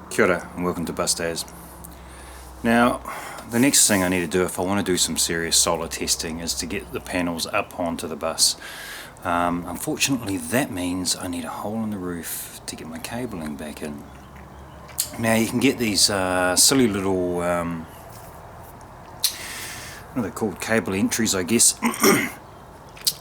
Kia ora and welcome to Bus Days. Now, the next thing I need to do if I want to do some serious solar testing is to get the panels up onto the bus. Unfortunately, that means I need a hole in the roof to get my cabling back in. Now, you can get these silly little, what are they called, cable entries, I guess,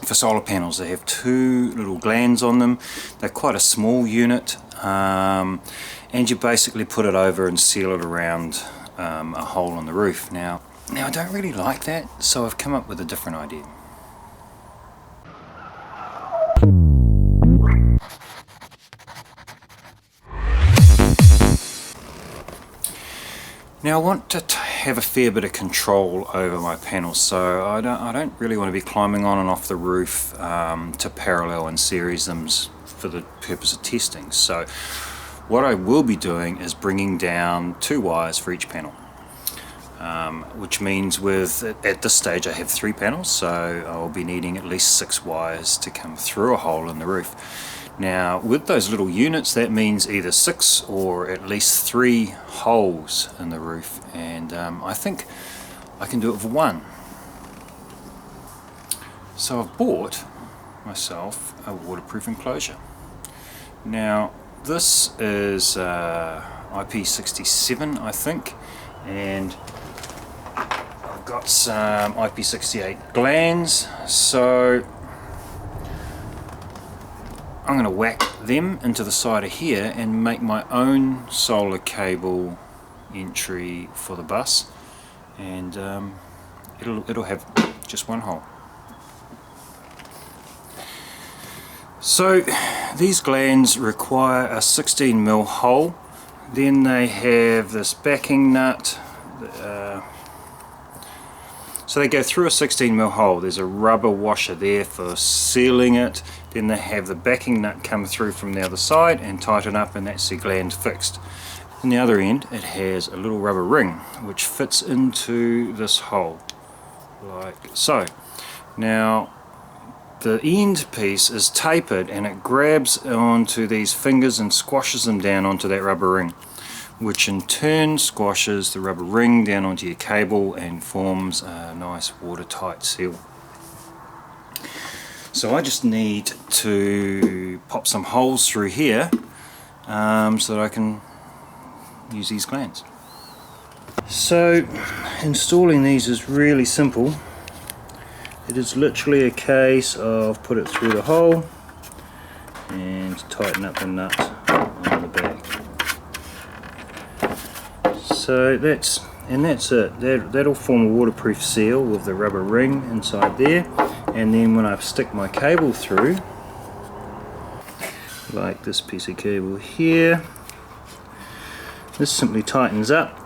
for solar panels. They have two little glands on them. They're quite a small unit, and you basically put it over and seal it around a hole in the roof. Now I don't really like that, so I've come up with a different idea. Now I want to have a fair bit of control over my panels, so I don't really want to be climbing on and off the roof to parallel and series them for the purpose of testing. So what I will be doing is bringing down 2 wires for each panel, which means at this stage I have 3 panels, so I'll be needing at least 6 wires to come through a hole in the roof. Now with those little units, that means either 6 or at least 3 holes in the roof, and I think I can do it for 1. So I've bought myself a waterproof enclosure. Now this is IP67, I think, and I've got some IP68 glands, so I'm going to whack them into the side of here and make my own solar cable entry for the bus, and it'll have just 1 hole. So these glands require a 16mm hole. Then they have this backing nut, so they go through a 16mm hole. There's a rubber washer there for sealing it. Then they have the backing nut come through from the other side and tighten up, and that's the gland fixed. On the other end it has a little rubber ring which fits into this hole like so. Now the end piece is tapered and it grabs onto these fingers and squashes them down onto that rubber ring, which in turn squashes the rubber ring down onto your cable and forms a nice watertight seal. So I just need to pop some holes through here so that I can use these glands. So installing these is really simple. It is literally a case of put it through the hole and tighten up the nut on the back. So that's it. That'll form a waterproof seal with the rubber ring inside there, and then when I stick my cable through, like this piece of cable here, this simply tightens up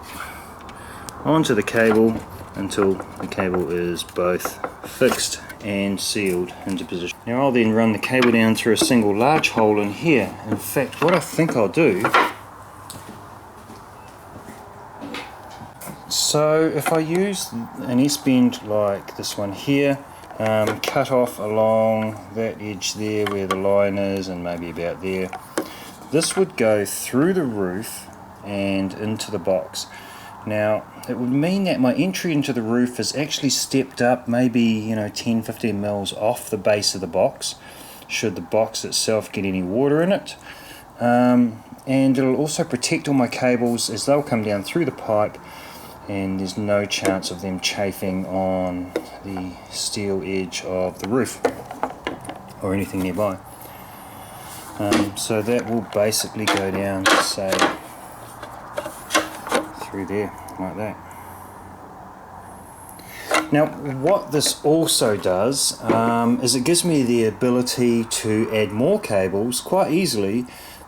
onto the cable until the cable is both fixed and sealed into position. Now I'll then run the cable down through a single large hole in here. In fact, what I think I'll do, so if I use an S-bend like this one here, cut off along that edge there where the line is and maybe about there, this would go through the roof and into the box. Now it would mean that my entry into the roof is actually stepped up maybe 10-15 mils off the base of the box, should the box itself get any water in it, and it'll also protect all my cables as they'll come down through the pipe, and there's no chance of them chafing on the steel edge of the roof or anything nearby. So that will basically go down, say, through there like that. Now what this also does is it gives me the ability to add more cables quite easily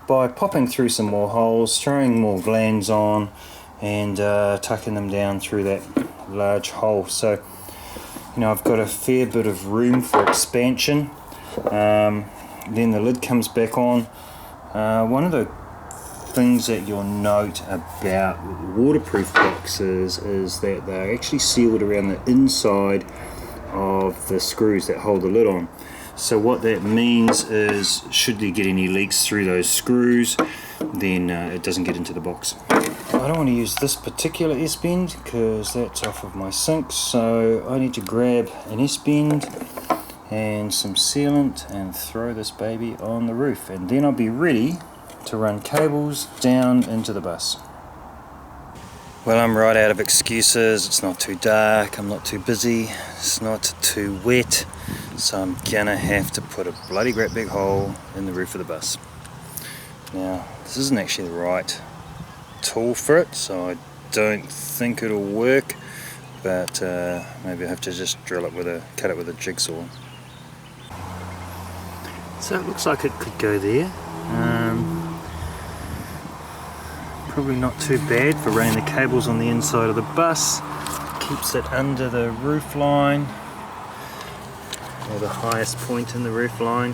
by popping through some more holes, throwing more glands on, and tucking them down through that large hole. So I've got a fair bit of room for expansion. Then the lid comes back on. One of the things that you'll note about waterproof boxes is that they're actually sealed around the inside of the screws that hold the lid on. So what that means is, should there get any leaks through those screws, then it doesn't get into the box. I don't want to use this particular S-bend because that's off of my sink, so I need to grab an S-bend and some sealant and throw this baby on the roof, and then I'll be ready to run cables down into the bus. Well, I'm right out of excuses. It's not too dark, I'm not too busy, it's not too wet, so I'm gonna have to put a bloody great big hole in the roof of the bus. Now, this isn't actually the right tool for it, so I don't think it'll work, but maybe I have to just cut it with a jigsaw. So it looks like it could go there. Probably not too bad for running the cables on the inside of the bus. Keeps it under the roof line, or the highest point in the roof line,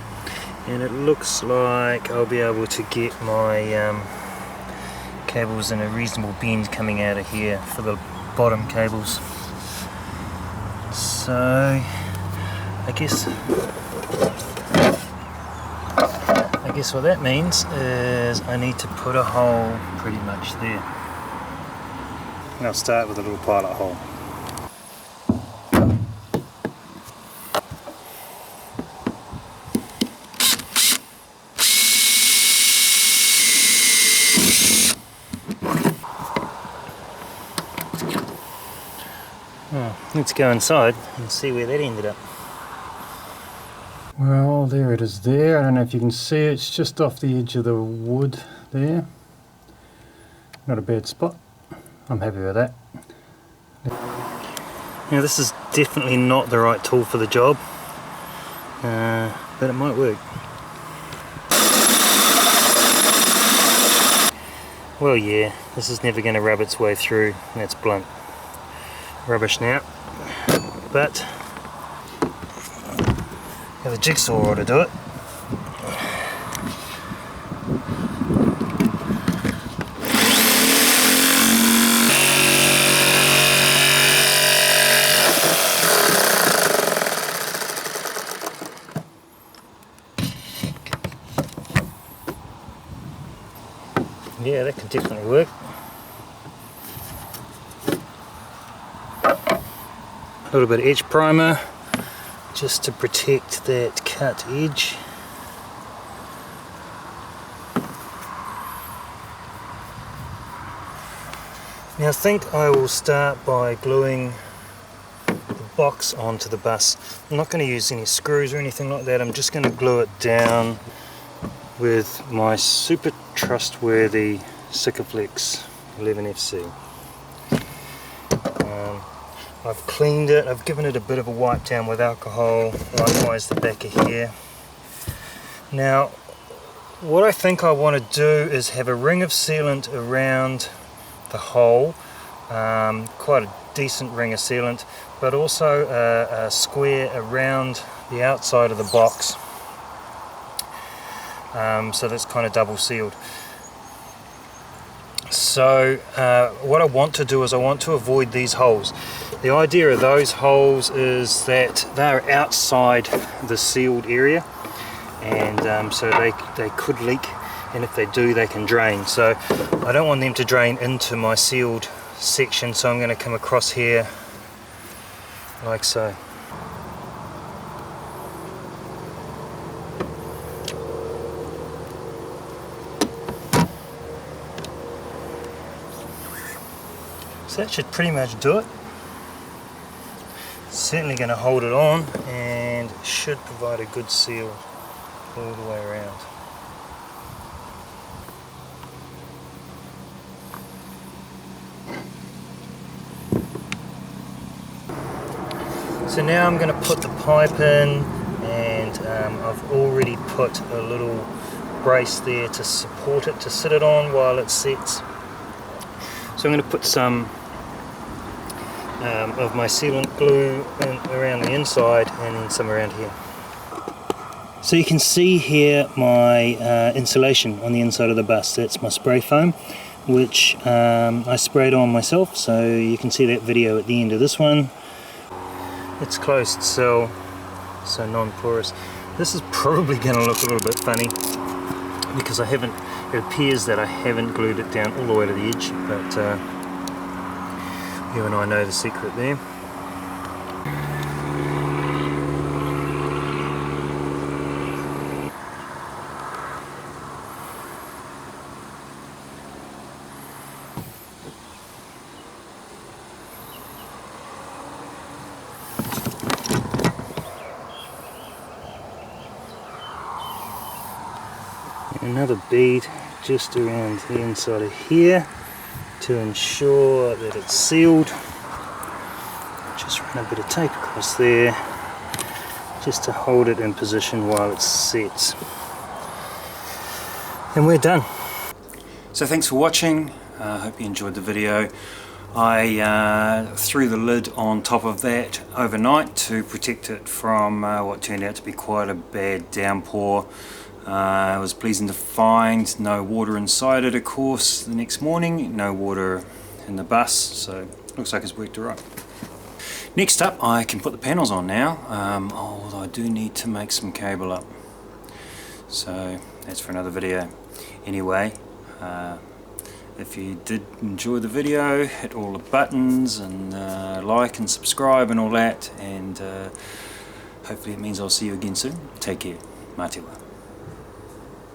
and it looks like I'll be able to get my cables in a reasonable bend coming out of here for the bottom cables. So I guess what that means is I need to put a hole pretty much there. And I'll start with a little pilot hole. Let's go inside and see where that ended up. Well, there it is there. I don't know if you can see it. It's just off the edge of the wood there. Not a bad spot. I'm happy with that. Now, this is definitely not the right tool for the job, but it might work. Well, yeah, this is never going to rub its way through. That's blunt. Rubbish now. But the jigsaw ought to do it. Yeah, that could definitely work. A little bit of edge primer just to protect that cut edge. Now I think I will start by gluing the box onto the bus. I'm not going to use any screws or anything like that. I'm just going to glue it down with my super trustworthy sikaflex 11FC. I've cleaned it, I've given it a bit of a wipe down with alcohol, likewise the back of here. Now, what I think I want to do is have a ring of sealant around the hole, quite a decent ring of sealant, but also a square around the outside of the box, so that's kind of double sealed. So what I want to do is I want to avoid these holes. The idea of those holes is that they're outside the sealed area, and so they could leak, and if they do they can drain. So I don't want them to drain into my sealed section, so I'm going to come across here like so. So that should pretty much do it. Certainly going to hold it on and should provide a good seal all the way around. So now I'm going to put the pipe in, and I've already put a little brace there to support it, to sit it on while it sets. So I'm going to put some of my sealant glue around the inside and then some around here. So you can see here my insulation on the inside of the bus. That's my spray foam, which I sprayed on myself, so you can see that video at the end of this one. It's closed cell, so non-porous. This is probably going to look a little bit funny because it appears that I haven't glued it down all the way to the edge, but you and I know the secret there. Another bead just around the inside of here to ensure that it's sealed. Just run a bit of tape across there just to hold it in position while it sets. And we're done. So thanks for watching. I hope you enjoyed the video. I threw the lid on top of that overnight to protect it from what turned out to be quite a bad downpour. It was pleasing to find no water inside it, of course, the next morning, no water in the bus, so looks like it's worked alright. Next up, I can put the panels on now, although I do need to make some cable up, so that's for another video. Anyway, if you did enjoy the video, hit all the buttons and like and subscribe and all that, and hopefully it means I'll see you again soon. Take care. Mā te wā.